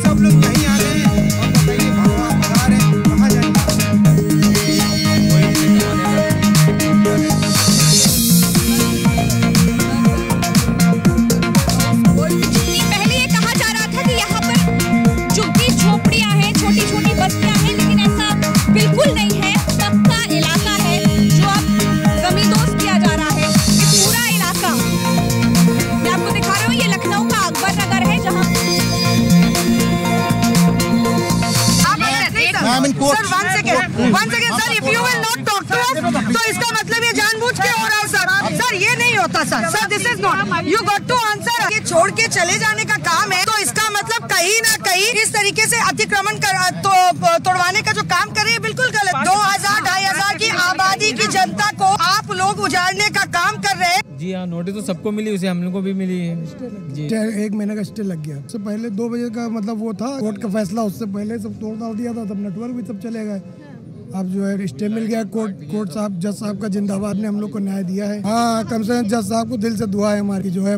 सब लोग यहीं आ गए हैं और बताइए भगवान बता रहे हैं कहाँ जाएंगे। पहले ये कहा जा रहा था कि यहाँ पर झुग्गी झोपड़ियाँ हैं, छोटी छोटी बस्तियाँ हैं, लेकिन ऐसा बिल्कुल नहीं है। पक्का इलाका है जो अब जमींदोज किया जा रहा है। ये पूरा इलाका मैं आपको दिखा रहा हूँ, ये लखनऊ का अकबर नगर है जहाँ Once again, sir, if you will not talk to us, तो इसका मतलब ये जानबूझ के हो रहा है सर। सर ये नहीं होता sir. Sir this is not, you got to answer. ये छोड़ के चले जाने का काम है, तो इसका मतलब कहीं ना कहीं इस तरीके से अतिक्रमण तोड़वाने का जो काम कर रहे हैं बिल्कुल गलत। 2000-2500 की आबादी की जनता को आप लोग उजाड़ने का काम कर रहे हैं। जी हाँ, नोटिस तो सबको मिली, उसे हम लोग को भी मिली है जी। 1 महीने का स्टे लग गया। उससे पहले 2 बजे का मतलब वो था कोर्ट का फैसला, उससे पहले सब तोड़ डाल दिया था, तब नेटवर्क भी सब चले गए। अब जो है स्टे मिल गया। कोर्ट साहब, जज साहब का जिंदाबाद ने हम लोग को न्याय दिया है। हाँ, कम से कम जज साहब को दिल से दुआ है हमारी जो है।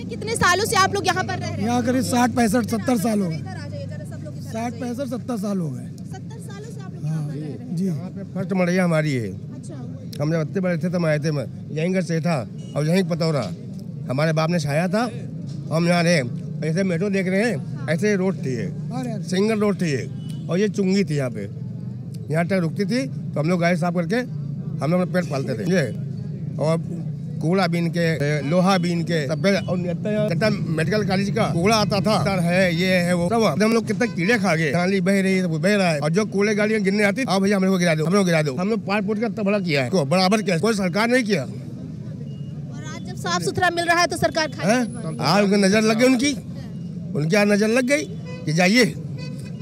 कितने सालों से आप लोग यहाँ पर रह रहे हैं? यहाँ करीब 60-65-70 साल हो गए। 60-65-70 साल हो गए। 70 सालों से आप लोग हाँ जी। यहाँ पे फर्स्ट मड़ैया हमारी है। हम जब इतने बड़े थे तब आए थे, मैं यहीं घर से था और यहीं पतौरा हमारे बाप ने छाया था। हम यहाँ रहे। ऐसे मेट्रो देख रहे हैं, ऐसे रोड थी, सिंगल रोड थी और ये चुंगी थी। यहाँ पे यहाँ तक रुकती थी, तो हम लोग गाय साफ करके हम लोग पेट पालते थे ये। और कूड़ा बीन के, लोहा बीन के, और मेडिकल कॉलेज का कूड़ा आता था, है ये है वो सब। हम लोग कितने कीड़े खा गए। नाली बह रही है, बह रहा है, और जो कूड़े गाड़ियाँ गिरने आती, आओ भैया हम लोग गिरा दो, हम लोग गिरा दो। हम लोग पाट पुट कर बड़ा किया है, बराबर किया, कोई सरकार नहीं किया। और आज जब साफ सुथरा मिल रहा है तो सरकार आज उनकी नजर लग गई, उनकी आज नजर लग गई कि जाइए।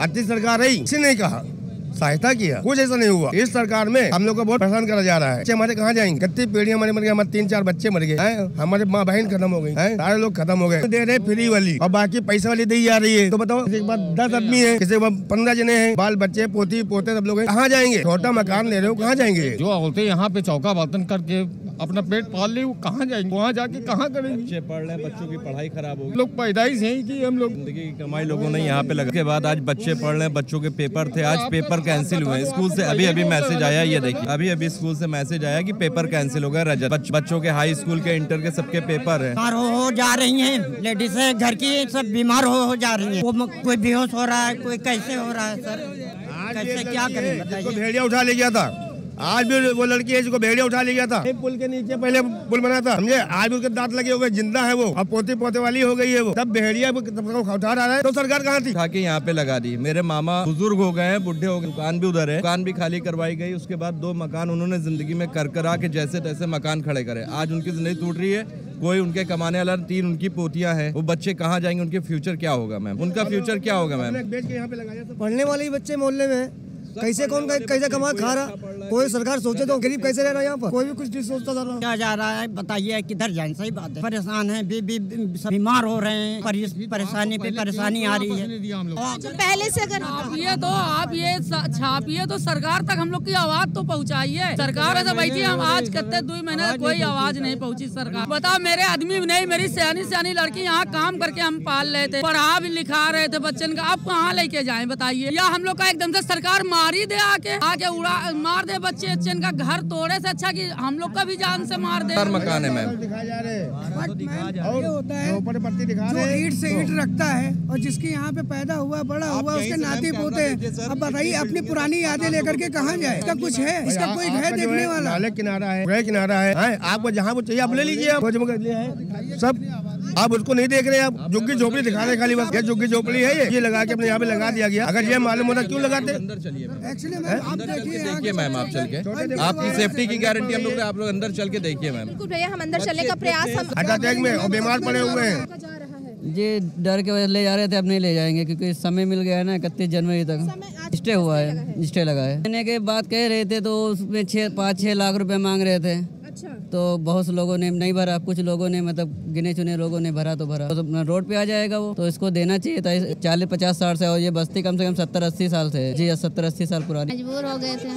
अच्छी सरकार रही, किसी ने कहा सहायता किया, कुछ ऐसा नहीं हुआ। इस सरकार में हम लोग को बहुत परेशान करा जा रहा है। हमारे कहाँ जाएंगे? कितनी पीढ़ियां हमारे मर गई, हमारे 3-4 बच्चे मर गए, हमारे माँ बहन खत्म हो गई, सारे लोग खत्म हो गए। दे रहे फ्री वाली और बाकी पैसे वाली दी जा रही है। तो बताओ, किसी के पास 10 आदमी है, किसी के पास 15 जने हैं, बाल बच्चे पोती पोते सब लोग, कहाँ जाएंगे? छोटा मकान ले रहे हो, कहाँ जाएंगे? जो औरतें यहाँ पे चौका बर्तन करके अपना पेट पाल ली, वो कहाँ जाएंगे? वहाँ जाके कहाँ करेंगे? बच्चे पढ़ रहे हैं, बच्चों की पढ़ाई खराब होगी। लोग पैदाइश यहीं की, हम लोग जिंदगी की कमाई लोगों ने यहाँ पे लगा के बाद आज बच्चे पढ़ रहे हैं, बच्चों के पेपर थे, आज पेपर कैंसिल हुए। स्कूल से अभी मैसेज आया, ये देखिए अभी स्कूल से मैसेज आया कि पेपर कैंसिल हो गया। रजत बच्चों के हाई स्कूल के, इंटर के सबके पेपर है। बीमार हो जा रही हैं, लेडीज है घर की, सब बीमार हो जा रही हैं। वो कोई बेहोश हो रहा है, कोई कैसे हो रहा है सर, कैसे क्या करें बताइए। भेड़िया उठा ले गया था, आज भी वो लड़की है जिसको भेड़िया उठा ले गया था। पुल के नीचे पहले पुल बना था, समझे? आज भी उसके दांत लगे हुए, जिंदा है वो, अब पोते पोते वाली हो गई है वो। तब भेड़िया उठा रहा है, तो सरकार कहाँ थी? उठा के यहाँ पे लगा दी। मेरे मामा बुजुर्ग हो गए हैं, बुढ़े हो गए, दुकान भी उधर है, दुकान भी खाली करवाई गई। उसके बाद 2 मकान उन्होंने जिंदगी में कर के जैसे तैसे मकान खड़े करे। आज उनकी जिंदगी टूट रही है। कोई उनके कमाने वाला, 3 उनकी पोतियां हैं, वो बच्चे कहाँ जाएंगे? उनके फ्यूचर क्या होगा मैम? उनका फ्यूचर क्या होगा मैम? पढ़ने वाले बच्चे मोहल्ले में कैसे कैसे कमा खा रहा? कोई सरकार सोचे तो गरीब कैसे रह रहा है यहाँ पर? कोई भी कुछ नहीं सोचता था। क्या जा रहा है बताइए, किधर जाए? सही बात है, परेशान है, बीमार हो रहे हैं, परेशानी पे परेशानी आ रही है। जो पहले से अगर आप ये छापिए तो सरकार तक हम लोग की आवाज तो पहुँचाइए। सरकार ऐसा बैठी, हम आज कितने 2 महीने कोई आवाज नहीं पहुँची सरकार। बताओ, मेरे आदमी नहीं, मेरी सियानी लड़की यहाँ काम करके हम पाल रहे थे, पढ़ा भी लिखा रहे थे बच्चन का, अब कहाँ लेके जाए बताइए? या हम लोग का एकदम से सरकार मारी दे, आके उड़ा मार दे बच्चे का घर तोड़े से अच्छा कि हम लोग का भी जान से मार दे। मकान है मैम, जो ईंट से ईंट रखता है और जिसकी यहाँ पे पैदा हुआ बड़ा हुआ, उसके नाती पोते, अब बताइए अपनी पुरानी यादें लेकर के कहाँ जाए? इसका कुछ है? इसका कोई है देखने वाला? नाले किनारा है, किनारा है, आपको जहाँ वो चाहिए आप ले लीजिए। आप सब आप उसको नहीं देख रहे, आप झुग्गी झोपड़ी दिखा रहे खाली बस। ये झुग्गी झोपड़ी है, ये लगा के अपने यहाँ पे लगा दिया गया। अगर ये मालूम होता क्यों लगाते? अंदर चलिए एक्चुअली आप देखिए मैम, आप चल के आपकी सेफ्टी की गारंटी हम लोग, आप लोग अंदर चल के देखिए मैम। बिल्कुल भैया, हम अंदर चलने का प्रयास हम अटैक में और बीमार पड़े हुए हैं। जी डर के वजह ले जा रहे थे, अब नहीं ले जाएंगे क्योंकि समय मिल गया है ना, 31 जनवरी तक स्टे हुआ है, स्टे लगा है। लेने के बाद कह रहे थे तो उसमें 5-6 लाख रुपए मांग रहे थे। तो बहुत से लोगों ने नहीं भरा, कुछ लोगों ने मतलब गिने चुने लोगों ने भरा तो भरा, तो रोड पे आ जाएगा वो, तो इसको देना चाहिए था। 40-50 साल से, और ये बस्ती कम से कम 70-80 साल से जी, 70-80 साल पुरानी। मजबूर हो गए थे,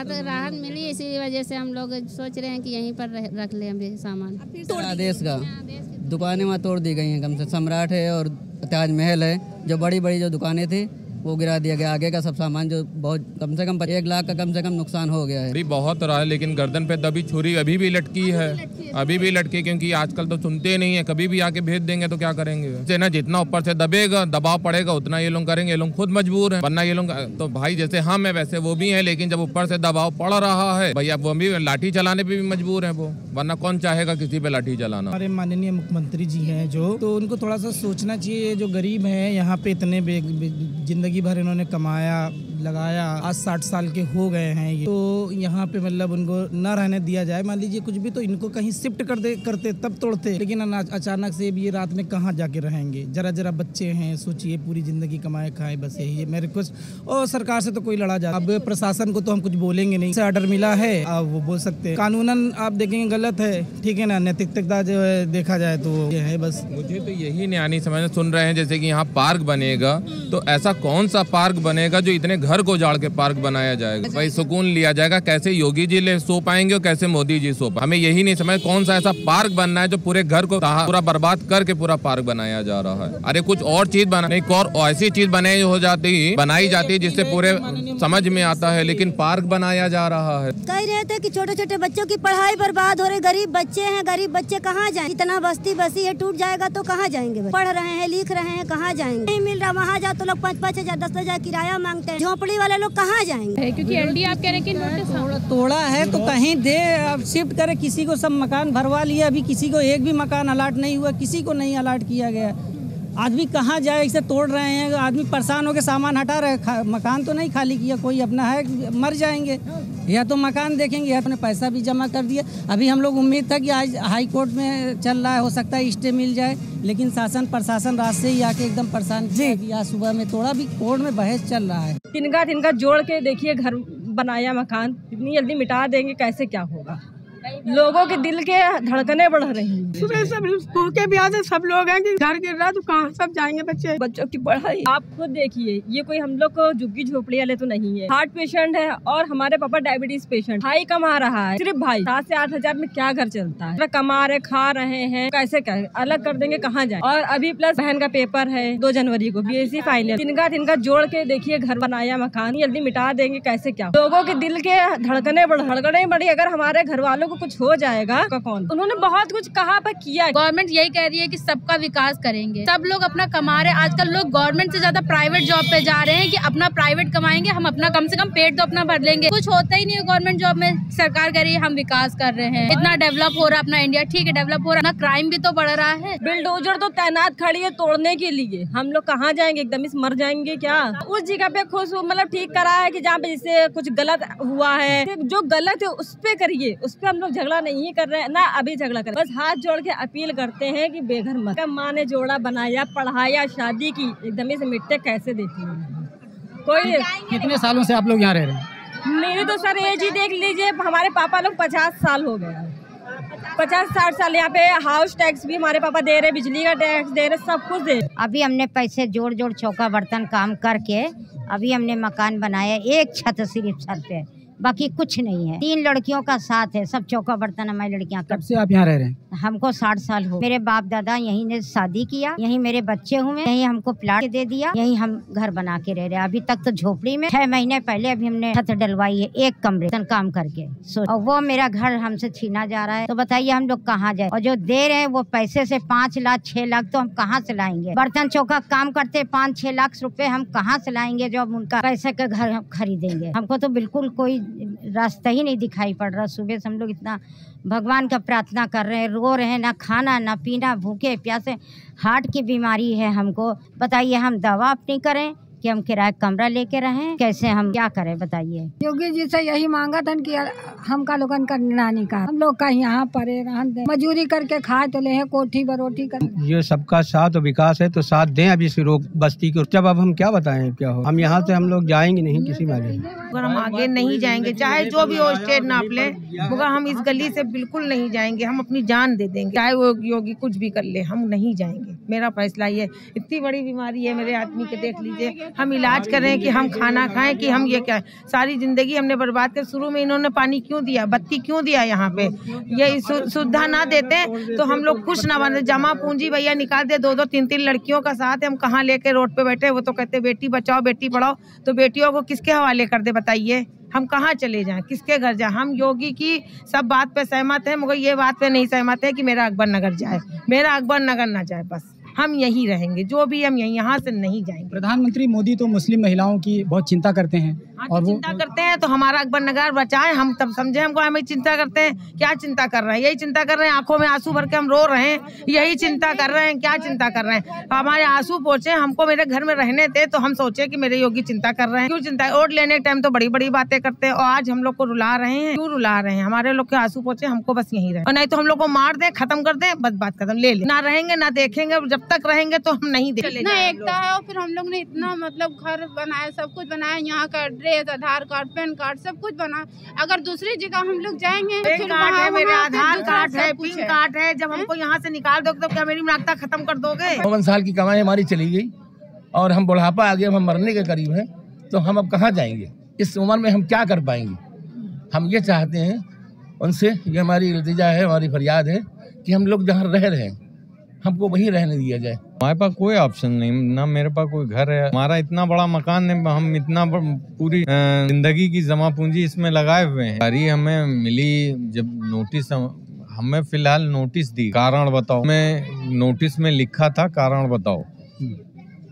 तो राहत मिली, इसी वजह से हम लोग सोच रहे हैं कि यहीं पर रख ले हम सामान। आदेश का दुकानें वहाँ तोड़ दी गई हैं, कम से सम्राट है और ताजमहल है, जो बड़ी बड़ी जो दुकानें थी वो गिरा दिया गया। आगे का सब सामान जो बहुत कम से कम 1 लाख का कम से कम नुकसान हो गया है। अभी बहुत रहा है, लेकिन गर्दन पे दबी छुरी अभी भी लटकी है, अभी भी लटकी, क्योंकि आजकल तो सुनते नहीं है। कभी भी आके भेज देंगे तो क्या करेंगे ना, जितना ऊपर से दबेगा दबाव पड़ेगा उतना ये लोग करेंगे। ये लोग खुद मजबूर है, वरना ये लोग तो भाई जैसे हम है वैसे वो भी है, लेकिन जब ऊपर से दबाव पड़ रहा है भैया वो भी लाठी चलाने पे भी मजबूर है वो, वरना कौन चाहेगा किसी पे लाठी चलाना। हमारे माननीय मुख्यमंत्री जी हैं जो, तो उनको थोड़ा सा सोचना चाहिए। जो गरीब है यहाँ पे इतने जिंदगी भर इन्होंने कमाया लगाया, आज 60 साल के हो गए हैं ये, तो यहाँ पे मतलब उनको न रहने दिया जाए। मान लीजिए कुछ भी तो इनको कहीं शिफ्ट करते तब तोड़ते, लेकिन अचानक से भी ये रात में कहाँ जाके रहेंगे। जरा जरा बच्चे हैं, सोचिए पूरी जिंदगी कमाए खाए, बस यही है मेरे रिक्वेस्ट। और सरकार से तो कोई लड़ा जा, अब प्रशासन को तो हम कुछ बोलेंगे नहीं, से ऑर्डर मिला है अब वो बोल सकते हैं। कानूनन आप देखेंगे गलत है, ठीक है ना, नैतिकता जो है देखा जाए तो ये है बस। मुझे तो यही नहीं समझ सुन रहे हैं, जैसे कि यहाँ पार्क बनेगा तो ऐसा कौन सा पार्क बनेगा जो इतने घर को जाड़ के पार्क बनाया जाएगा। भाई सुकून लिया जाएगा, कैसे योगी जी ले सो पाएंगे और कैसे मोदी जी सो पाएंगे। हमें यही नहीं समझ कौन सा ऐसा पार्क बनना है जो पूरे घर को पूरा बर्बाद करके पूरा पार्क बनाया जा रहा है। अरे कुछ और चीज बना, नहीं और ऐसी चीज बनाई जाती है जिससे पूरे समझ में आता है, लेकिन पार्क बनाया जा रहा है। कह रहे थे कि छोटे छोटे बच्चों की पढ़ाई बर्बाद हो रही, गरीब बच्चे हैं, गरीब बच्चे कहाँ जाएं? इतना बस्ती बसी है, टूट जाएगा तो कहाँ जाएंगे? पढ़ रहे हैं, लिख रहे हैं, कहाँ जाएंगे? नहीं मिल रहा, वहाँ जाओ तो लोग 5-5 हजार 10 हजार किराया मांगते हैं। झोपड़ी वाले लोग कहाँ जाएंगे? क्योंकि एनडीए आप कह रहे हैं कि नोटिस तोड़ा है तो कहीं दे, अब शिफ्ट करे। किसी को सब मकान भरवा लिया, अभी किसी को एक भी मकान अलाट नहीं हुआ, किसी को नहीं अलाट किया गया। आदमी कहाँ जाए, इसे तोड़ रहे हैं, आदमी परेशान होकर सामान हटा रहे। मकान तो नहीं खाली किया, कोई अपना है, मर जाएंगे या तो मकान देखेंगे या अपने पैसा भी जमा कर दिया। अभी हम लोग उम्मीद था कि आज हाई कोर्ट में चल रहा है, हो सकता है स्टे मिल जाए, लेकिन शासन प्रशासन रात से ही आके एकदम परेशान किया। आज सुबह में थोड़ा भी कोर्ट में बहस चल रहा है। तिनका जोड़ के देखिए घर बनाया मकान, इतनी जल्दी मिटा देंगे कैसे, क्या होगा? लोगों के दिल के धड़कने बढ़ रही हैं। सुबह सब स्कूल के ब्याह से सब लोग हैं कि घर गिर रहा तो कहाँ सब जाएंगे बच्चों की पढ़ाई। आप खुद देखिए, ये कोई हम लोग को झुग्गी झोपड़ी वाले तो नहीं है। हार्ट पेशेंट है और हमारे पापा डायबिटीज पेशेंट। भाई कमा रहा है, सिर्फ भाई 7 से 8 हजार में क्या घर चलता है? कमा रहे, खा रहे हैं, कैसे क्या अलग कर देंगे, कहाँ जाए? और अभी प्लस बहन का पेपर है 2 जनवरी को, BSc फाइनल। तिनका जोड़ के देखिए घर बनाया मकान, जल्दी मिटा देंगे कैसे, क्या? लोगों के दिल के धड़कने बढ़ी। अगर हमारे घर वालों को कुछ हो जाएगा का कौन? उन्होंने बहुत कुछ कहा पर किया। गवर्नमेंट यही कह रही है कि सबका विकास करेंगे, सब लोग अपना कमा रहे हैं। आजकल लोग गवर्नमेंट से ज्यादा प्राइवेट जॉब पे जा रहे हैं कि अपना प्राइवेट कमाएंगे, हम अपना कम से कम पेट तो अपना भर लेंगे। कुछ होता ही नहीं है गवर्नमेंट जॉब में। सरकार कह रही है हम विकास कर रहे हैं, इतना डेवलप हो रहा है अपना इंडिया, ठीक है डेवलप हो रहा है, क्राइम भी तो बढ़ रहा है। बिल्डोजर तो तैनात खड़ी है तोड़ने के लिए, हम लोग कहाँ जाएंगे? एकदम इस मर जाएंगे क्या? उस जगह पे खुश मतलब ठीक करा है कि जहाँ पे जिससे कुछ गलत हुआ है, जो गलत है उस पे करिए, उस पे हम लोग झगड़ा नहीं कर रहे हैं ना, अभी झगड़ा कर, बस हाथ जोड़ के अपील करते हैं कि बेघर मत। माँ ने जोड़ा बनाया, पढ़ाया, शादी की, एकदम से मिट्टे कैसे देती है कोई? कितने सालों से आप लोग यहाँ रह रहे हैं? मेरी तो सर एज ही देख लीजिए, हमारे पापा लोग 50 साल हो गया, 50-60 साल। यहाँ पे हाउस टैक्स भी हमारे पापा दे रहे, बिजली का टैक्स दे रहे, सब कुछ दे। अभी हमने पैसे जोड़ चौका बर्तन काम करके अभी हमने मकान बनाया, एक छत सिर्फ सर पे, बाकी कुछ नहीं है। 3 लड़कियों का साथ है, सब चौका बर्तन हमारी लड़कियां कब से आप यहाँ रह रहे हैं? हमको 60 साल हो। मेरे बाप दादा यहीं ने शादी किया, यहीं मेरे बच्चे हुए, यहीं हमको प्लाट दे दिया, यहीं हम घर बना के रह रहे हैं। अभी तक तो झोपड़ी में, 6 महीने पहले अभी हमने छत डलवाई है, एक कमरे काम करके। और वो मेरा घर हमसे छीना जा रहा है, तो बताइए हम लोग कहाँ जाए? और जो दे रहे हैं वो पैसे से 5 लाख 6 लाख तो हम कहाँ से लाएंगे? बर्तन चौका काम करते 5-6 लाख रुपए हम कहाँ से लाएंगे जो हम उनका पैसे का घर खरीदेंगे? हमको तो बिल्कुल कोई रास्ता ही नहीं दिखाई पड़ रहा। सुबह से हम लोग इतना भगवान का प्रार्थना कर रहे हैं, रो रहे हैं, ना खाना ना पीना, भूखे प्यासे, हार्ट की बीमारी है हमको। बताइए हम दवा अपनी करें कि हम किराए कमरा लेके रहें? कैसे हम क्या करें बताइए? योगी जी से यही मांगा था कि हमका लोगन का निगरानी का, हम लोग का यहाँ परे मजदूरी करके खाए तो ले कोठी बरोठी कर। ये सबका साथ और विकास है तो साथ दें अभी इस बस्ती को। जब अब हम क्या बताएं क्या हो, हम यहाँ से हम लोग जाएंगे नहीं किसी माले। अगर हम आगे नहीं जाएंगे, चाहे जो भी हो स्टेट नाप ले, मगर हम इस गली से बिल्कुल नहीं जाएंगे। हम अपनी जान दे देंगे, चाहे वो योगी कुछ भी कर ले, हम नहीं जाएंगे। मेरा फैसला ये। इतनी बड़ी बीमारी है मेरे आदमी के, देख लीजिए हम इलाज करें कि हम खाना खाएं कि हम ये क्या, सारी जिंदगी हमने बर्बाद कर। शुरू में इन्होंने पानी क्यों दिया, बत्ती क्यों दिया, यहाँ पे ये सुविधा ना देते तो हम लोग कुछ ना बने। जमा पूंजी भैया निकाल दे, 2-2, 3-3 लड़कियों का साथ हम कहाँ लेके रोड पे बैठे। वो तो कहते बेटी बचाओ बेटी पढ़ाओ, तो बेटियों को किसके हवाले कर दे बताइए, हम कहाँ चले जाएं, किसके घर जाएं। हम योगी की सब बात पे सहमत हैं, मगर ये बात पे नहीं सहमत है कि मेरा अकबर नगर जाए, मेरा अकबर नगर ना जाए, बस हम यहीं रहेंगे, जो भी हम यहीं, यहाँ से नहीं जाएंगे। प्रधानमंत्री मोदी तो मुस्लिम महिलाओं की बहुत चिंता करते हैं और वो चिंता करते हैं, तो हमारा अकबर नगर बचाए, हम तब समझे हमको। हमें चिंता करते हैं, क्या चिंता कर रहे हैं, यही चिंता कर रहे हैं, आंखों में आंसू भर के हम रो रहे हैं, यही चिंता कर रहे हैं, क्या चिंता कर रहे हैं। हमारे आंसू पहुंचे, हमको मेरे घर में रहने थे तो हम सोचे कि मेरे योगी चिंता कर रहे हैं। क्यों चिंता, वोट लेने के टाइम तो बड़ी बड़ी बातें करते हैं और आज हम लोग को रुला रहे हैं। क्यों रुला रहे हैं, हमारे लोग के आंसू पहुंचे, हमको बस यहीं रहे, और नहीं तो हम लोग को मार दे, खत्म कर दे, बस बात खत्म, ले ना रहेंगे ना देखेंगे। जब तक रहेंगे तो नहीं दे। इतना एकता है और फिर हम लोग ने इतना मतलब घर बनाया, सब कुछ बनाया, यहाँ का एड्रेस, आधार कार्ड, पैन कार्ड, सब कुछ बना। अगर दूसरी जगह हम लोग जाएंगे, पैन कार्ड है, मेरे आधार कार्ड है, पिन कार्ड है, जब हमको यहाँ से निकाल दोगे तो क्या मेरी नागरिकता खत्म कर दोगे। 52 साल की कमाई हमारी चली गई और हम बुढ़ापा आ गया, हम मरने के करीब हैं, तो हम अब कहाँ जाएंगे, इस उम्र में हम क्या कर पाएंगे। हम ये चाहते हैं उनसे, ये हमारी इल्तिजा है, हमारी फरियाद है कि हम लोग जहाँ रह रहे हैं हमको वहीं रहने दिया जाए। हमारे पास कोई ऑप्शन नहीं, ना मेरे पास कोई घर है, हमारा इतना बड़ा मकान है, हम इतना पूरी जिंदगी की जमा पूंजी इसमें लगाए हुए हैं। गाड़ी हमें मिली जब नोटिस, हमें फिलहाल नोटिस दी, कारण बताओ। मैं नोटिस में लिखा था कारण बताओ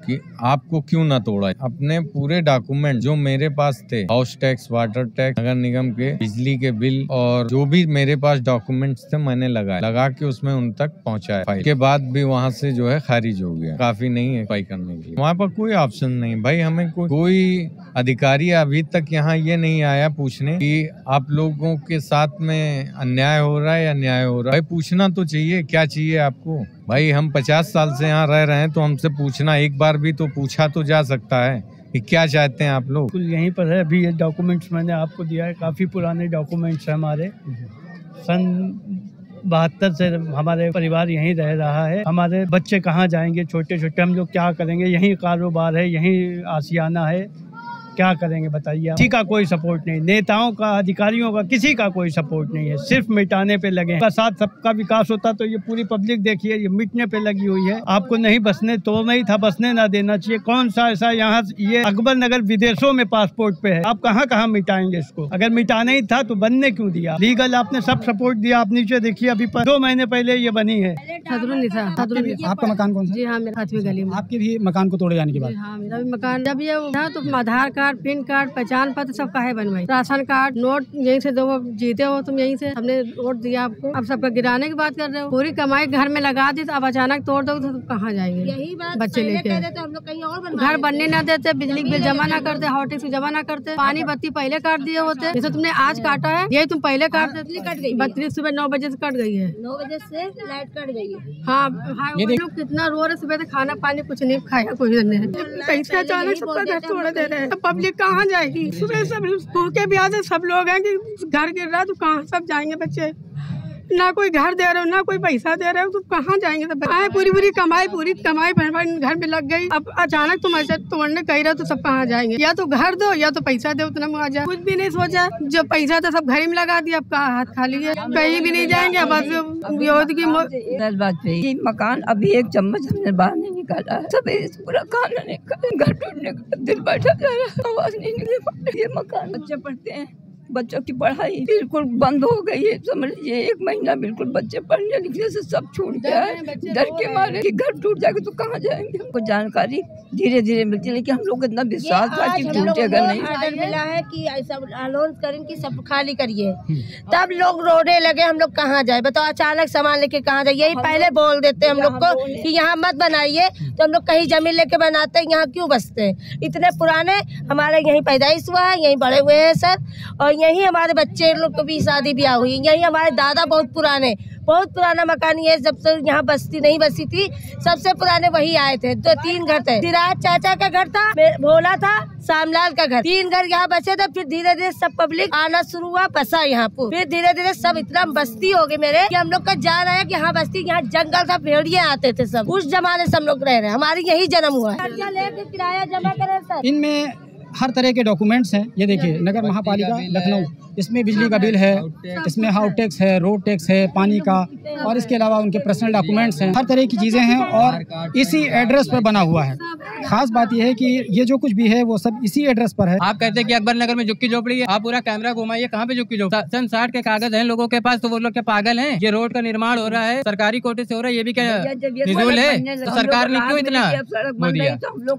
कि आपको क्यों ना तोड़ा। अपने पूरे डॉक्यूमेंट जो मेरे पास थे, हाउस टैक्स, वाटर टैक्स, नगर निगम के बिजली के बिल और जो भी मेरे पास डॉक्यूमेंट्स थे मैंने लगा के उसमें उन तक पहुंचाया। फाइल के बाद भी वहां से जो है खारिज हो गया, काफी नहीं है फाइल करने के लिए। हमारे पास कोई ऑप्शन नहीं भाई, हमें कोई अधिकारी अभी तक यहाँ ये नहीं आया पूछने कि आप लोगों के साथ में अन्याय हो रहा है या न्याय हो रहा है। भाई पूछना तो चाहिए, क्या चाहिए आपको भाई। हम 50 साल से यहाँ रह रहे हैं तो हमसे पूछना, एक बार भी तो पूछा तो जा सकता है कि क्या चाहते हैं आप लोग। यहीं पर है अभी, ये डॉक्यूमेंट्स मैंने आपको दिया है, काफ़ी पुराने डॉक्यूमेंट्स हैं हमारे। सन 72 से हमारे परिवार यहीं रह रहा है। हमारे बच्चे कहाँ जाएंगे छोटे छोटे, हम लोग क्या करेंगे, यहीं कारोबार है, यहीं आशियाना है, क्या करेंगे बताइए। किसी का कोई सपोर्ट नहीं, नेताओं का, अधिकारियों का, किसी का कोई सपोर्ट नहीं है, सिर्फ मिटाने पे लगे हैं। साथ सबका विकास होता तो ये पूरी पब्लिक देखिए, ये मिटने पे लगी हुई है। आपको नहीं बसने तो नहीं था, बसने ना देना चाहिए। कौन सा ऐसा यहाँ, ये अकबर नगर विदेशों में पासपोर्ट पे है, आप कहाँ कहाँ मिटाएंगे इसको। अगर मिटाना ही था तो बनने क्यों दिया, लीगल आपने सब सपोर्ट दिया। आप नीचे देखिए, अभी 2 महीने पहले ये बनी है। आपका मकान कौन सा? जी हाँ, मेरा 5वीं गली में। आपके भी मकान को तोड़े जाने के बाद? हाँ, मेरा भी मकान जब ये था तो आधार कार्ड, पिन कार्ड, पहचान पत्र सब काहे बनवाई, राशन कार्ड, नोट यहीं से दो, जीते हो तुम यहीं से, हमने वोट दिया आपको। अब सबका गिराने की बात कर रहे हो, पूरी कमाई घर में लगा दी, तो अब अचानक तोड़ दो तो कहाँ जाएंगे। यही बात बच्चे लेके हम लोग कहीं और घर बनने ना देते, बिजली बिल जमा ना करते, हॉट टैक्स जमा ना करते, पानी बत्ती पहले काट दिए होते। जैसे तुमने आज काटा है, यही तुम पहले काट देते। कट गई बत्ती सुबह 9 बजे से कट गई है, 9 बजे से लाइट कट गई है। हाँ, लोग कितना रो रहे, सुबह से खाना पानी कुछ नहीं खाया कोई ने, पैसा अचानक सबका घर तोड़ दे रहे हैं, पब्लिक कहाँ जाएगी। सुबह सब भूखे प्यासे सब लोग हैं कि घर गिर रहा तो कहाँ सब जाएंगे बच्चे। ना कोई घर दे रहे हो, ना कोई पैसा दे रहे हो, तो कहाँ जाएंगे। तो पूरी कमाई घर में लग गई। अब अचानक तुम ऐसे तोड़ने कह रहे हो तो सब कहाँ जाएंगे। या तो घर दो या तो पैसा दो, उतना मुआवजा। कुछ भी नहीं सोचा, जो पैसा था सब घर में लगा दिया, अब कहाँ हाथ खाली है, कहीं भी नहीं जाएंगे। बस बात पे ये मकान अभी एक चम्मच हमने बाहर नहीं निकाला है, सब पूरा खाना निकाला, घर टूटने का दिल बैठा जा रहा है, आवाज नहीं निकल पा रही। ये मकान बच्चे पढ़ते हैं, बच्चों की पढ़ाई बिल्कुल बंद हो गई है, समझ लीजिए 1 महीना बिल्कुल बच्चे पढ़ने लिखने से सब छूट गया है, डर के मारे कि घर टूट जाएगा तो कहाँ जाएंगे। हमको जानकारी धीरे धीरे मिलती है, लेकिन हम लोग इतना विश्वास था कि टूटेगा नहीं। ऑर्डर मिला है कि ऐसा अनाउंस करें कि सब खाली करिए, तब लोग रोने लगे। हम लोग कहाँ जाए बताओ, अचानक सामान लेके कहाँ जाए। यही पहले बोल देते हम लोग को कि यहाँ मत बनाइए, तो हम लोग कहीं जमीन लेके बनाते हैं, यहाँ क्यों बसते हैं। इतने पुराने हमारे यहीं पैदाइश हुआ है, यहीं बड़े हुए हैं सर, और यहीं हमारे बच्चे लोग को भी शादी ब्याह हुई, यहीं हमारे दादा बहुत पुराने बहुत पुराना मकान ये, जब से यहाँ बस्ती नहीं बसी थी सबसे पुराने वही आए थे। 2-3 घर थे। सिराज चाचा का घर था, भोला था, शामलाल का घर, 3 घर यहाँ बचे थे। फिर धीरे धीरे सब पब्लिक आना शुरू हुआ, बसा यहाँ पर। फिर धीरे धीरे सब इतना बस्ती हो गई मेरे कि हम लोग का जान आया कि हाँ बस्ती, यहाँ जंगल था, भेड़िए आते थे सब। उस जमाने से हम लोग रह रहे हैं, हमारी यही जन्म हुआ है। लेके किराया जमा करें सर। इनमें हर तरह के डॉक्यूमेंट्स हैं। ये देखिए नगर महापालिका लखनऊ, इसमें बिजली का बिल है, इसमें हाउस टैक्स है, रोड टैक्स है, पानी का, और इसके अलावा उनके पर्सनल डॉक्यूमेंट्स हैं। हर तरह की चीज़ें हैं और इसी एड्रेस पर बना हुआ है। खास बात यह है कि ये जो कुछ भी है वो सब इसी एड्रेस पर है। आप कहते हैं कि अकबर नगर में झुग्गी झोपड़ी है, आप पूरा कैमरा घुमाइए, कहाँ पे झुग्गी झोपड़ी? सन 60 के कागज हैं लोगों के पास, तो वो लोग क्या पागल हैं? ये रोड का निर्माण हो रहा है सरकारी कोटे से हो रहा है, ये भी क्या निजूल है? तो सरकार ने क्यों इतना वो दिया?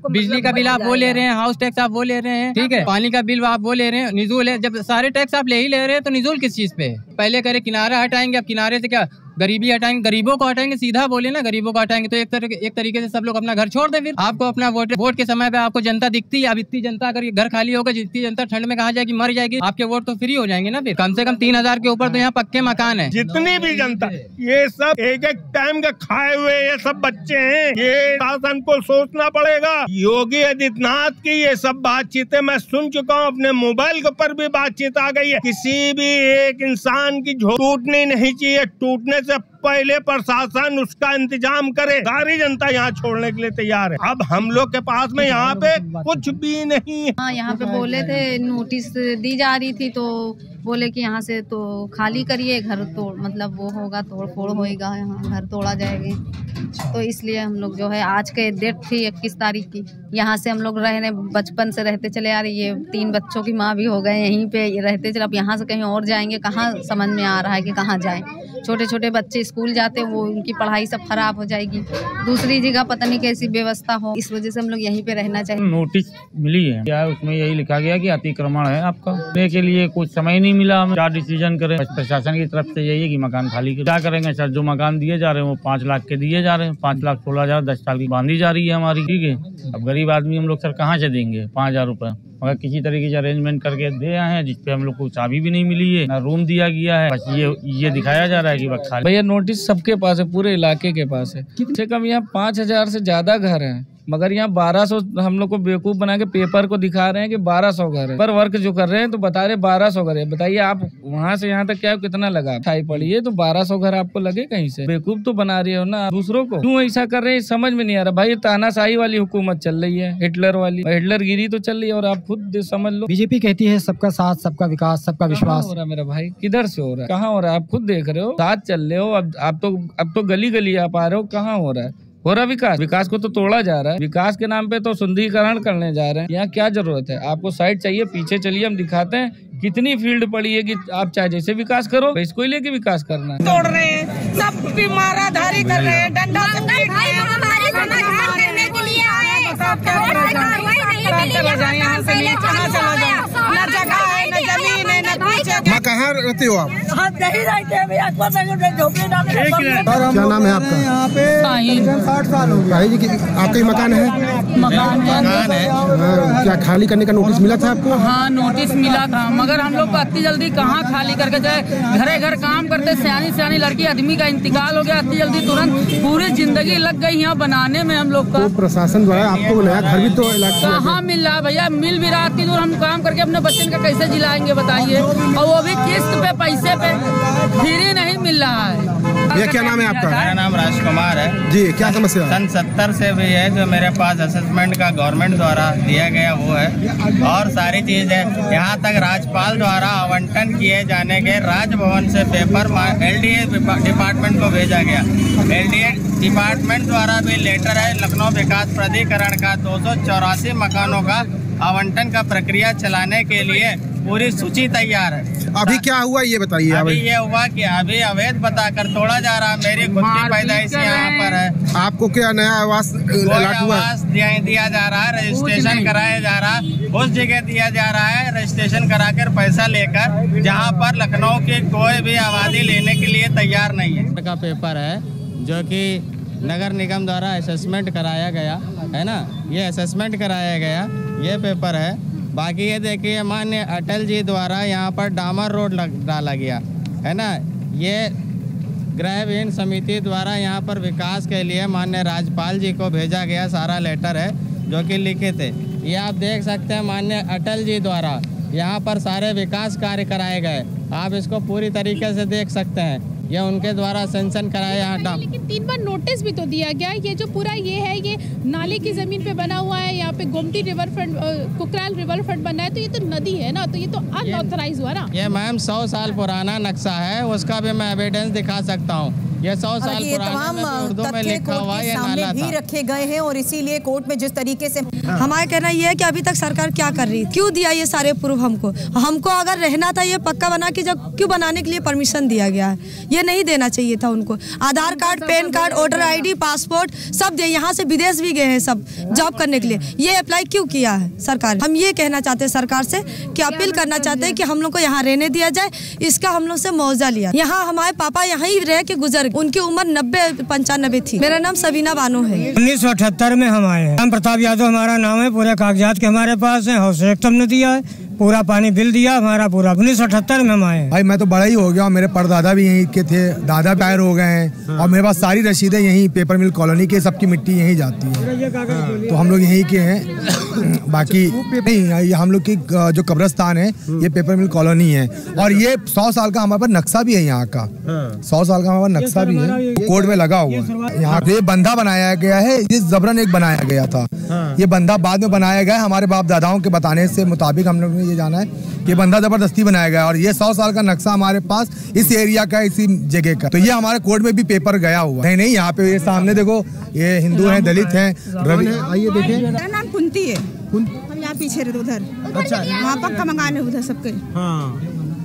बिजली का बिल आप वो ले रहे हैं, हाउस टैक्स आप वो ले रहे हैं, ठीक है, पानी का बिल आप वो ले रहे हैं, निजूल है। जब सारे टैक्स आप ले ही ले रहे हैं तो निजूल किस चीज पे? पहले करे किनारा हटाएंगे, अब किनारे से क्या गरीबी हटाएंगे? गरीबों को हटाएंगे, सीधा बोले ना, गरीबों को हटाएंगे तो एक तरीके से सब लोग अपना घर छोड़ दे। फिर आपको अपना वोट के समय पे आपको जनता दिखती है। अब इतनी जनता अगर घर खाली होगा, जितनी जनता ठंड में कहाँ जाएगी, मर जाएगी, आपके वोट तो फ्री हो जाएंगे ना। फिर कम से कम 3000 के ऊपर तो यहाँ पक्के मकान है। जितनी भी जनता, ये सब एक टाइम के खाए हुए ये सब बच्चे हैं, ये शासन को सोचना पड़ेगा। योगी आदित्यनाथ की ये सब बातचीतें मैं सुन चुका हूँ, अपने मोबाइल के ऊपर भी बातचीत आ गई है। किसी भी एक इंसान की टूटनी नहीं चाहिए, टूटने से पहले प्रशासन उसका इंतजाम करे। सारी जनता यहाँ छोड़ने के लिए तैयार है। अब हम लोग के पास में यहाँ पे कुछ भी नहीं है। हाँ, यहाँ पे बोले थे, नोटिस दी जा रही थी तो बोले कि यहाँ से तो खाली करिए, घर तोड़ मतलब वो होगा, तोड़ फोड़ होएगा, यहाँ घर तोड़ा जाएगा। तो इसलिए हम लोग जो है, आज के डेट थी 21 तारीख की, यहाँ से हम लोग रहने बचपन से रहते चले आ रही है। 3 बच्चों की माँ भी हो गए, यहीं पे रहते चले। अब यहाँ से कहीं और जाएंगे, कहाँ समझ में आ रहा है कि कहाँ जाएं। छोटे छोटे बच्चे स्कूल जाते, वो उनकी पढ़ाई सब खराब हो जाएगी। दूसरी जगह पता नहीं कैसी व्यवस्था हो, इस वजह से हम लोग यहीं पे रहना चाहिए। नोटिस मिली है क्या? उसमें यही लिखा गया कि अतिक्रमण है आपका, देने के लिए कुछ समय नहीं मिला। हम क्या डिसीजन करें? प्रशासन की तरफ से यही है कि मकान खाली करें। क्या करेंगे सर? जो मकान दिए जा रहे हैं वो 5 लाख के दिए जा रहे हैं, 5,16,000 10 साल की बांधी जा रही है हमारी, ठीक है। अब गरीब आदमी हम लोग सर कहाँ से देंगे 5,000 रुपए? मगर किसी तरीके से अरेंजमेंट करके दे आए हैं, जिसपे हम लोग को चाबी भी नहीं मिली है, ना रूम दिया गया है। बस ये दिखाया जा रहा है कि बस खाली। भैया नोटिस सबके पास है, पूरे इलाके के पास है। कम से कम यहाँ 5,000 से ज्यादा घर हैं, मगर यहाँ 1200 हम लोग को बेवकूफ बना के पेपर को दिखा रहे हैं कि 1200 घर है। पर वर्क जो कर रहे हैं तो बता रहे 1200 घर है। बताइए आप वहाँ से यहाँ तक क्या कितना लगा खाई पड़ी है, तो 1200 घर आपको लगे कहीं से? बेवकूफ तो बना रही हो ना दूसरों को। क्यों ऐसा कर रहे हैं समझ में नहीं आ रहा। भाई तानाशाही वाली हुकूमत चल रही है, हिटलर वाली, हिटलर गिरी तो चल रही है। और आप खुद समझ लो, बीजेपी कहती है सबका साथ, सबका विकास, सबका विश्वास। हो रहा मेरा भाई, किधर से हो रहा है, कहाँ हो रहा है? आप खुद देख रहे हो, साथ चल रहे हो। अब तो गली गली आप आ रहे हो, कहाँ हो रहा है? हो रहा विकास को तो तोड़ा जा रहा है। विकास के नाम पे तो सुंदरीकरण करने जा रहे हैं। यहाँ क्या जरूरत है? आपको साइड चाहिए, पीछे चलिए, हम दिखाते हैं कितनी फील्ड पड़ी है कि आप चाहे जैसे विकास करो, इसको ही लेके विकास करना है। तोड़ रहे हैं, सब भी माराधारी कर रहे हैं, डंडा से पीट रहे हैं। चला जाए यहाँ से, कहाँ चला जाए? न जगह है, न जमीन है, न कुछ है। माँ कहाँ रहते हो आप? हम नहीं रहते हैं भैया, झोपड़ी डाल। क्या नाम है आपका? यहाँ पे 60 साल हो गए जी। आपका ही मकान है? मकान है। क्या खाली करने का नोटिस मिला था आपको? हाँ, नोटिस मिला था, मगर हम लोग को अति जल्दी कहाँ खाली करके जाए। घरे घर काम करते, सियानी लड़की आदमी का इंतकाल हो गया, अति जल्दी तुरंत पूरी जिंदगी लग गई यहाँ बनाने में हम लोग का। तो प्रशासन द्वारा आपको नया घर भी तो कहाँ मिल रहा है भैया? मिल भी रहा, इतनी दूर हम काम करके अपने बच्चन का कैसे जिलाएंगे बताइए? और वो भी किस्त पे, पैसे पे, फ्री नहीं मिल रहा है। ये क्या नाम है आपका? मेरा नाम राजकुमार है जी। क्या समस्या है? सन 70 से भी है जो मेरे पास असेसमेंट का गवर्नमेंट द्वारा दिया गया वो है, और सारी चीज है। यहाँ तक राज्यपाल द्वारा आवंटन किए जाने के राजभवन से पेपर LDA डिपार्टमेंट को भेजा गया। LDA डिपार्टमेंट द्वारा भी लेटर है। लखनऊ विकास प्राधिकरण का 284 मकानों का आवंटन का प्रक्रिया चलाने के लिए पूरी सूची तैयार है। अभी क्या हुआ ये बताइए? अभी ये हुआ कि अभी अवैध बताकर तोड़ा जा रहा है। मेरी खुद की पैदाइश यहाँ पर है। आपको क्या नया आवास दिया जा रहा है, रजिस्ट्रेशन कराया जा रहा है, उस जगह दिया जा रहा है रजिस्ट्रेशन कराकर पैसा लेकर, जहाँ पर लखनऊ की कोई भी आबादी लेने के लिए तैयार नहीं है। का पेपर है जो कि नगर निगम द्वारा असेसमेंट कराया गया है ना, ये असेसमेंट कराया गया, ये पेपर है। बाकी ये देखिए माननीय अटल जी द्वारा यहाँ पर डामर रोड डाला गया है ना, ये गृह विहीन समिति द्वारा यहाँ पर विकास के लिए माननीय राज्यपाल जी को भेजा गया सारा लेटर है जो कि लिखित है। ये आप देख सकते हैं माननीय अटल जी द्वारा यहाँ पर सारे विकास कार्य कराए गए। आप इसको पूरी तरीके से देख सकते हैं, ये उनके द्वारा सेंशन कराया यहाँ। लेकिन 3 बार नोटिस भी तो दिया गया। ये जो पूरा ये है, ये नाले की जमीन पे बना हुआ है। यहाँ पे Gomti river front, Kukrail river front बना है, तो ये तो नदी है ना, तो ये तो अनऑथराइज हुआ ना। ये मैम 100 साल पुराना नक्शा है, उसका भी मैं एविडेंस दिखा सकता हूँ। ये 100 साल पुराना उर्दू में लिखा हुआ ये नाला भी रखे गए हैं और इसीलिए कोर्ट में जिस तरीके से हमारा कहना ये है कि अभी तक सरकार क्या कर रही है, क्यों दिया ये सारे प्रूफ हमको अगर रहना था ये पक्का बना के जब क्यों बनाने के लिए परमिशन दिया गया है, ये नहीं देना चाहिए था उनको। Aadhaar card, PAN card, voter ID, passport सब दे, यहाँ से विदेश भी गए हैं सब जॉब करने के लिए, ये अप्लाई क्यों किया है सरकार। हम ये कहना चाहते हैं सरकार से कि अपील करना चाहते हैं कि हम लोग को यहाँ रहने दिया जाए, इसका हम लोग से मुआवजा लिया। यहाँ हमारे पापा यहाँ ही रह के गुजर, उनकी उम्र 90-95 थी। मेरा नाम सबीना बानो है। 1978 में हम आए हैं। राम प्रताप यादव हमारा नाम है, पूरे कागजात के हमारे पास है, हाउस एक्ट हमने दिया है, पूरा पानी बिल दिया हमारा पूरा। 1978 में हम आए। भाई मैं तो बड़ा ही हो गया, मेरे परदादा भी यहीं के थे, दादा टायर हो गए हैं और मेरे पास सारी रसीदें यहीं पेपर मिल कॉलोनी के, सबकी मिट्टी यहीं जाती है, तो हम लोग यहीं के हैं। बाकी नहीं, हम लोग की जो कब्रिस्तान है ये पेपर मिल कॉलोनी है और ये 100 साल का हमारे पास नक्शा भी है यहाँ का, 100 साल का हमारे पास नक्शा भी है, कोर्ट में लगा हुआ है। यहाँ पे बंधा बनाया गया है, ये जबरन एक बनाया गया था, ये बंधा बाद में बनाया गया। हमारे बाप दादाओं के बताने से मुताबिक हम लोग ने ये जाना है कि बंधा जबरदस्ती बनाया गया और ये 100 साल का नक्शा हमारे पास इस एरिया का, इसी जगह का, तो ये हमारे कोर्ट में भी पेपर गया हुआ है। नहीं, यहाँ पे ये सामने देखो, ये हिंदू हैं, दलित हैं, आइए देखें। मेरा नाम कुंती है, हम यहाँ पीछे रहते उधर, अच्छा वहाँ पक्का मकान है उधर सबके।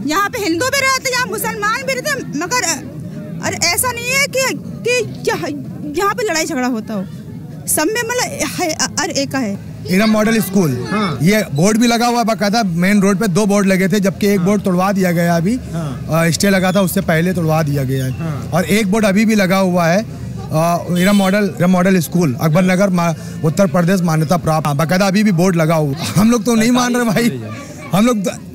यहाँ पे हिंदू भी रहते, यहाँ मुसलमान भी रहते, मगर अरे ऐसा नहीं है कि यहाँ पे लड़ाई झगड़ा होता हो, सब में मतलब एक है। इरम मॉडल स्कूल, ये बोर्ड भी लगा हुआ है बाकायदा, मेन रोड पे 2 बोर्ड लगे थे, जबकि एक बोर्ड तोड़वा दिया गया, अभी स्टे लगा था उससे पहले तोड़वा दिया गया है, और एक बोर्ड अभी भी लगा हुआ है, इरम मॉडल स्कूल अकबर नगर उत्तर प्रदेश मान्यता प्राप्त, बाकायदा अभी भी बोर्ड लगा हुआ। हम लोग तो नहीं मान रहे भाई,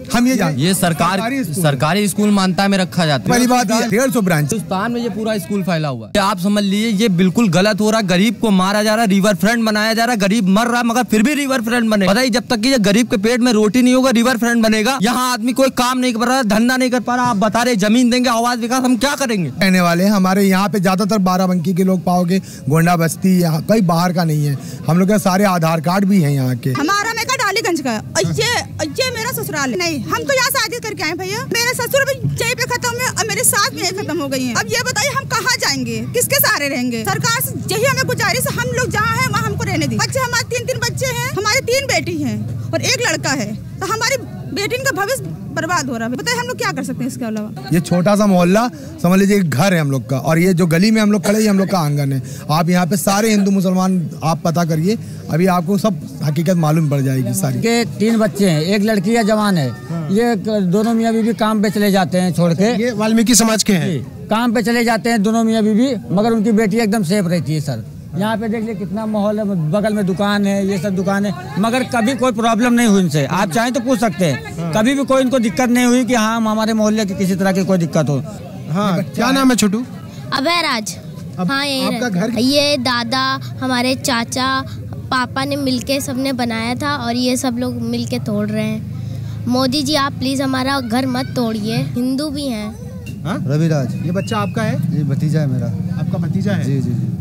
हम ये सरकारी स्कूल मान्यता में रखा जाता है। पहली बात 150 ब्रांच हिंदुस्तान में ये पूरा स्कूल फैला हुआ है, आप समझ लीजिए ये बिल्कुल गलत हो रहा है। गरीब को मारा जा रहा है, रिवर फ्रंट बनाया जा रहा है, गरीब मर रहा है मगर फिर भी रिवर फ्रंट बने। बताइए जब तक कि ये गरीब के पेट में रोटी नहीं होगा रिवर फ्रंट बनेगा। यहाँ आदमी कोई काम नहीं कर रहा, धंधा नहीं कर पा रहा, आप बता रहे जमीन देंगे आवास विकास, हम क्या करेंगे। रहने वाले हैं हमारे यहाँ पे ज्यादातर बाराबंकी के लोग पाओगे, गोंडा बस्ती, यहाँ कई बाहर का नहीं है, हम लोग के सारे आधार कार्ड भी हैं यहाँ के। हमारा मैं डालीगंज का, ये मेरा ससुराल है। नहीं, हम तो यहाँ शादी करके आए भैया, मेरे ससुर भी यहीं पे खत्म हुए और मेरे सास भी यहीं खत्म हो गई हैं। अब ये बताइए हम कहाँ जाएंगे, किसके सहारे रहेंगे। सरकार से यही हमें गुजारिश, हम लोग जहाँ हैं वहाँ हमको रहने दी। बच्चे हमारे 3 बच्चे हैं, हमारी 3 बेटी हैं और 1 लड़का है, तो हमारी बेटी का भविष्य बर्बाद हो रहा है। बताइए हम लोग क्या कर सकते हैं इसके अलावा। ये छोटा सा मोहल्ला समझ लीजिए घर है हम लोग का, और ये जो गली में हम लोग खड़े, ये हम लोग का आंगन है। आप यहाँ पे सारे हिंदू मुसलमान आप पता करिए, अभी आपको सब हकीकत मालूम पड़ जाएगी सारी। के 3 बच्चे हैं, 1 लड़की है, जवान है, ये दोनों मियाँ बीवी काम पे चले जाते हैं छोड़ के। ये वाल्मीकि समाज के हैं, काम पे चले जाते हैं दोनों मियाँ बीवी, मगर उनकी बेटी एकदम सेफ रहती है सर। यहाँ पे देख लीजिए कितना माहौल है, बगल में दुकान है, ये सब दुकान है, मगर कभी कोई प्रॉब्लम नहीं हुई इनसे। आप चाहें तो पूछ सकते हैं, कभी भी कोई इनको दिक्कत नहीं हुई कि हाँ हमारे मोहल्ले की किसी तरह की कोई दिक्कत हो। हाँ, क्या नाम है छोटू? अभयराज। हाँ, आपका घर? ये दादा, हमारे चाचा, पापा ने मिलके सबने बनाया था और ये सब लोग मिलके तोड़ रहे हैं। मोदी जी आप प्लीज हमारा घर मत तोड़िए, हिंदू भी हैं। रविराज। ये बच्चा आपका है? ये भतीजा है मेरा। आपका भतीजा है? जी जी जी।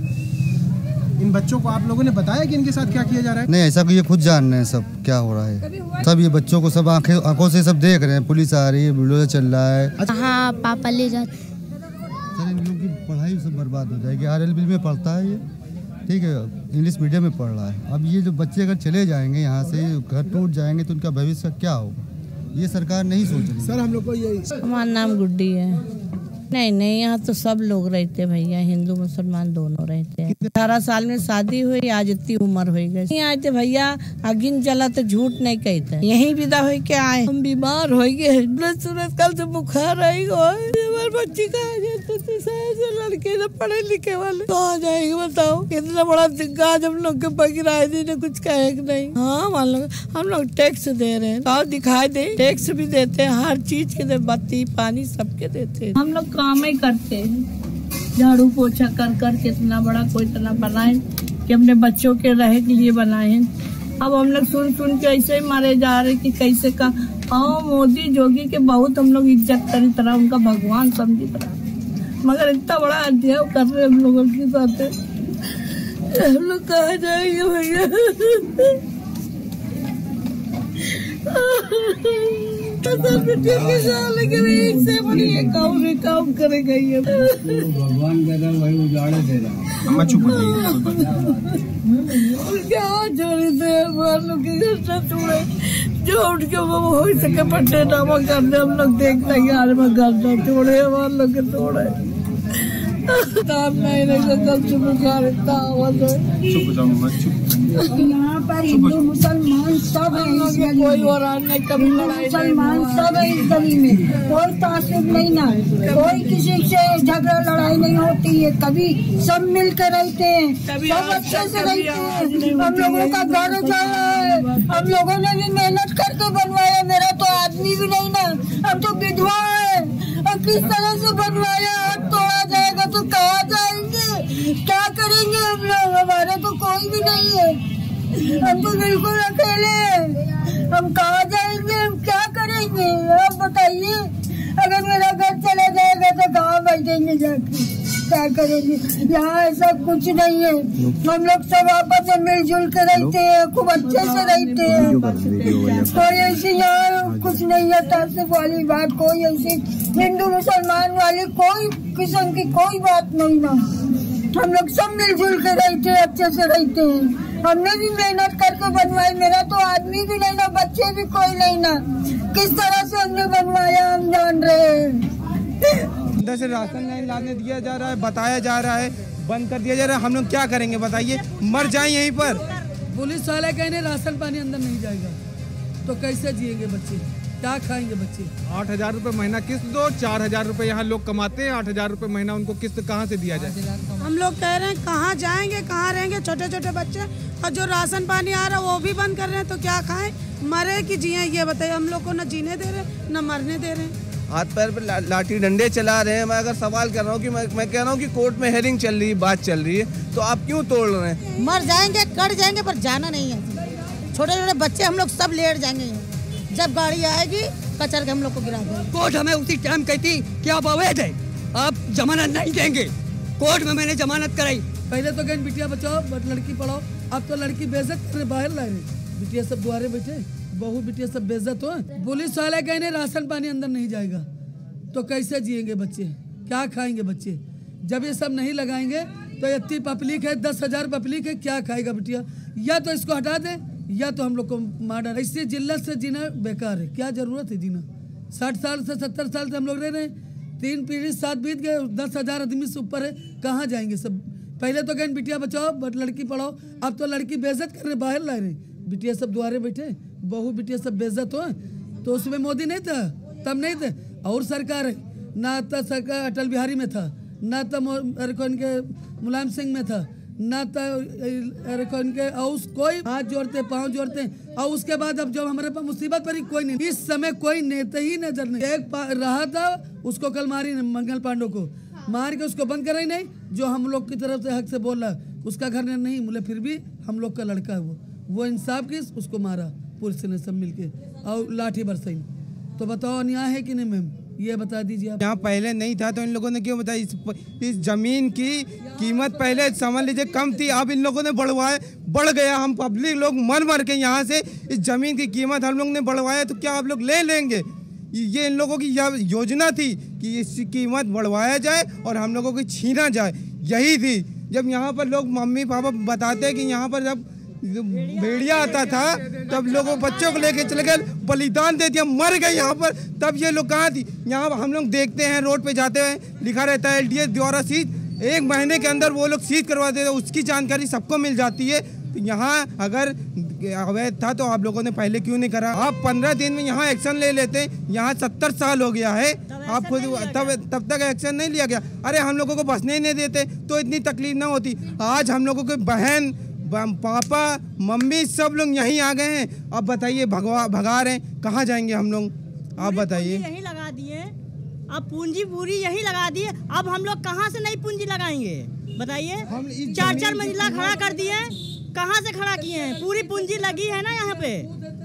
इन बच्चों को आप लोगों ने बताया कि इनके साथ क्या किया जा रहा है? नहीं, ऐसा ये खुद जान रहे हैं सब क्या हो रहा है। सब ये बच्चों को सब आंखों से सब देख रहे हैं, पुलिस आ रही है, बुलडोजर चल रहा है। हाँ, पापा ले जाते। सर इन लोगों की पढ़ाई सब बर्बाद हो जाएगी। RLB में पढ़ता है ये, ठीक है, इंग्लिश मीडियम में पढ़ रहा है। अब ये जो बच्चे अगर चले जाएंगे यहाँ से, घर टूट जाएंगे, तो उनका भविष्य क्या होगा, ये सरकार नहीं सोच रही। सर हम लोग को ये, हमारा नाम गुड्डी है। नहीं, यहाँ तो सब लोग रहते भैया, हिंदू मुसलमान दोनों रहते हैं। 18 साल में शादी हुई, आज इतनी उम्र हो गई। आए थे भैया, अगिन जला तो झूठ नहीं कहते, यही विदा हो के आए। हम बीमार हो गए, कल से बुखार आई हमारे बच्ची का लड़के ना पढ़े लिखे वाले कहाँ जाएंगे बताओ। कितना बड़ा दिग्गज हम लोग के पकड़ाए दी ने कुछ कहे नहीं। हाँ, हम लोग टैक्स दे रहे हैं, और दिखाई दे टैक्स भी देते हैं, हर चीज के दे, बत्ती पानी सबके देते हैं। हम लोग काम ही करते हैं, झाड़ू पोछा कर कर के इतना बड़ा कोई इतना बनाए कि अपने बच्चों के रहे के लिए बनाए हैं। अब हम लोग सुन सुन के ऐसे ही मारे जा रहे कि कैसे का। हाँ, मोदी जोगी के बहुत हम लोग इज्जत करी तरह, उनका भगवान समझी तरह, मगर इतना बड़ा अन्याय कर रहे हम लोगों के साथ। हम लोग कहाँ जाएंगे भैया? लेकिन से बड़ी काम करेगा ये भगवान कहता है वही उजाड़े दे रहा। क्या जोड़ी से लोग के घर से छोड़े जो उठ के वो हो सके पट्टे नामा करने हम लोग देखते हैं यार में घर से छोड़े हमारे लोग के छोड़े यहाँ पर हिंदू मुसलमान सब है, मुसलमान सब है इस गली में, कोई तासुब नहीं ना, कोई किसी से झगड़ा लड़ाई नहीं होती है, कभी सब मिल कर रहते हैं, सब अच्छे से रहते हैं। हम लोगों का घर जो है हम लोगों ने भी मेहनत करके बनवाया, मेरा तो आदमी भी नहीं ना, हम तो विधवा है, और किस तरह से बनवाया, हाथ तोड़ा जाएगा तो कहाँ जाएंगे, क्या करेंगे हम लोग? हमारे तो कोई भी नहीं है, हम तो बिल्कुल अकेले हैं, हम कहाँ जाएंगे, हम क्या करेंगे? आप बताइए, अगर मेरा घर चला जाएगा तो कहाँ बैठेंगे जाके, क्या करेंगे? यहाँ ऐसा कुछ नहीं है, हम लोग सब आपस में मिलजुल के रहते हैं, खूब अच्छे से रहते हैं, कोई ऐसी यहाँ कुछ नहीं है तासुब वाली बात, कोई ऐसी हिंदू मुसलमान वाली कोई किस्म की कोई बात नहीं ना, हम लोग सब मिलजुल के रहते हैं, अच्छे से रहते हैं। हमने भी मेहनत करके बनवाई, मेरा तो आदमी भी नहीं ना, बच्चे भी कोई नहीं ना, किस तरह से हमने बनवाया हम जान रहे हैं। अंदर से राशन नहीं लाने दिया जा रहा है, बताया जा रहा है बंद कर दिया जा रहा है, हम लोग क्या करेंगे बताइए? मर जाए यहीं पर। पुलिस वाले कहने राशन पानी अंदर नहीं जाएगा तो कैसे जिएंगे बच्चे, क्या खाएंगे बच्चे? 8,000 रुपए महीना किस्त दो, 4,000 रुपए यहाँ लोग कमाते हैं, 8,000 रुपए महीना उनको किस्त कहाँ से दिया जाए? हम लोग कह रहे हैं कहाँ जाएंगे, कहाँ रहेंगे, छोटे छोटे बच्चे, और जो राशन पानी आ रहा है वो भी बंद कर रहे हैं, तो क्या खाएं, मरे कि जिए? ये बताइए, हम लोग को न जीने दे रहे न मरने दे रहे हैं, हाथ पैर पे लाठी डंडे चला रहे हैं। मैं अगर सवाल कर रहा हूँ कि मैं कह रहा हूँ कि कोर्ट में हेयरिंग चल रही है, बात चल रही है, तो आप क्यों तोड़ रहे हैं? मर जाएंगे, कट जाएंगे, पर जाना नहीं है। छोटे छोटे बच्चे हम लोग सब लेट जाएंगे, जब गाड़ी आएगी कचर के हम लोग को गिरा देंगे। कोर्ट हमें उसी टाइम कहती कि आप अवैध है, आप जमानत नहीं देंगे। कोर्ट में मैंने जमानत कराई। पहले तो गए बिटिया बचाओ, लड़की पढ़ाओ, अब तो लड़की बेइज्जत करने बाहर ला रहे, बिटिया सब द्वारे बैठे, बहू बिटिया सब बेइज्जत हो। पुलिस वाले कहने राशन पानी अंदर नहीं जाएगा तो कैसे जिएंगे बच्चे, क्या खाएंगे बच्चे? जब ये सब नहीं लगाएंगे तो इतनी पब्लिक है, 10,000 पब्लिक है, क्या खाएगा बिटिया? या तो इसको हटा दे या तो हम लोग को मार डाले। इससे जिल्लत से जीना बेकार है, क्या जरूरत है जीना? 60 साल से 70 साल से हम लोग रह रहे हैं, 3 पीढ़ी 7 बीत गए, 10,000 आदमी से ऊपर है, कहाँ जाएंगे सब? पहले तो कहें बिटिया बचाओ, लड़की पढ़ाओ, अब तो लड़की बेइज्जत कर रहे, बाहर ला रहे, बिटिया सब द्वारे बैठे, बहू बिटिया सब बेइज्जत हो। तो उसमें मोदी नहीं था, तब नहीं थे, और सरकार है ना, तो सरकार अटल बिहारी में था, ना तो इनके मुलायम सिंह में था, ना तो इनके, और कोई हाथ जोड़ते पाँव जोड़ते, और उसके बाद अब जब हमारे पास मुसीबत पड़ी कोई नहीं, इस समय कोई नेता ही नजर नहीं। एक रहा था, उसको कल मारी मंगल पांडे को मार के उसको बंद कराई नहीं, जो हम लोग की तरफ से हक से बोल रहा है, उसका घर नहीं बोले, फिर भी हम लोग का लड़का है वो इंसाफ की, उसको मारा पुलिस ने सब मिलके और लाठी बरसाई। तो बताओ अन्याय है कि नहीं मैम, ये बता दीजिए आप। यहाँ पहले नहीं था तो इन लोगों ने क्यों बताया? इस जमीन की कीमत पहले समझ लीजिए कम थी, अब इन लोगों ने बढ़ गया। हम पब्लिक लोग मर के यहाँ से इस जमीन की कीमत हम लोग ने बढ़वाया, तो क्या आप लोग ले लेंगे? ये इन लोगों की योजना थी कि इसकी कीमत बढ़वाया जाए और हम लोगों की छीना जाए, यही थी। जब यहाँ पर लोग मम्मी पापा बताते कि यहाँ पर जब भेड़िया आता था तब लोगों बच्चों को लेके चले गए, बलिदान दे दिया, मर गए यहाँ पर, तब ये लोग कहाँ थी? यहाँ हम लोग देखते हैं रोड पे जाते हुए लिखा रहता है LDA द्वारा सीज, 1 महीने के अंदर वो लोग सीज करवा देते, उसकी जानकारी सबको मिल जाती है। तो यहाँ अगर अवैध था तो आप लोगों ने पहले क्यों नहीं करा? आप 15 दिन में यहाँ एक्शन ले लेते, यहाँ 70 साल हो गया है, आप खुद तब तक एक्शन नहीं लिया गया। अरे हम लोगों को बसने ही नहीं देते तो इतनी तकलीफ ना होती। आज हम लोगों के बहन पापा मम्मी सब लोग यहीं आ गए हैं, अब बताइए भगा रहे हैं, कहाँ जाएंगे हम लोग? आप बताइए। यहीं लगा दिए, अब पूंजी पूरी यही लगा दी है, अब हम लोग कहाँ से नई पूंजी लगाएंगे बताइए? 4-4 मंजिला खड़ा कर दिए, कहाँ से खड़ा किए हैं? पूरी पूंजी लगी है ना यहाँ पे।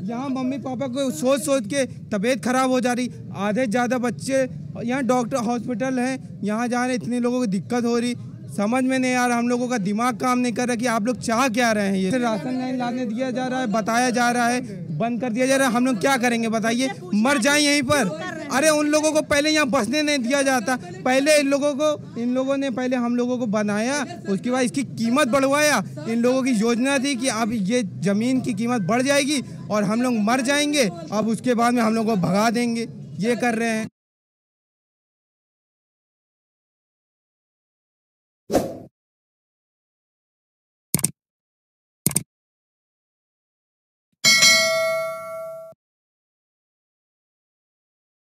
यहाँ मम्मी पापा को सोच सोच के तबीयत खराब हो जा रही, आधे ज़्यादा बच्चे यहाँ डॉक्टर हॉस्पिटल हैं, यहाँ जा रहे, इतने लोगों को दिक्कत हो रही, समझ में नहीं आ रहा, हम लोगों का दिमाग काम नहीं कर रहा कि आप लोग चाह क्या रहे हैं। ये राशन नहीं लाने दिया जा रहा है, बताया जा रहा है, बंद कर दिया जा रहा है, हम लोग क्या करेंगे बताइए? मर जाएं यहीं पर? अरे उन लोगों को पहले यहाँ बसने नहीं दिया जाता, पहले इन लोगों ने पहले हम लोगों को बनाया, उसके बाद इसकी कीमत बढ़वाया। इन लोगों की योजना थी कि अब ये ज़मीन की कीमत बढ़ जाएगी और हम लोग मर जाएंगे, अब उसके बाद में हम लोग को भगा देंगे, ये कर रहे हैं।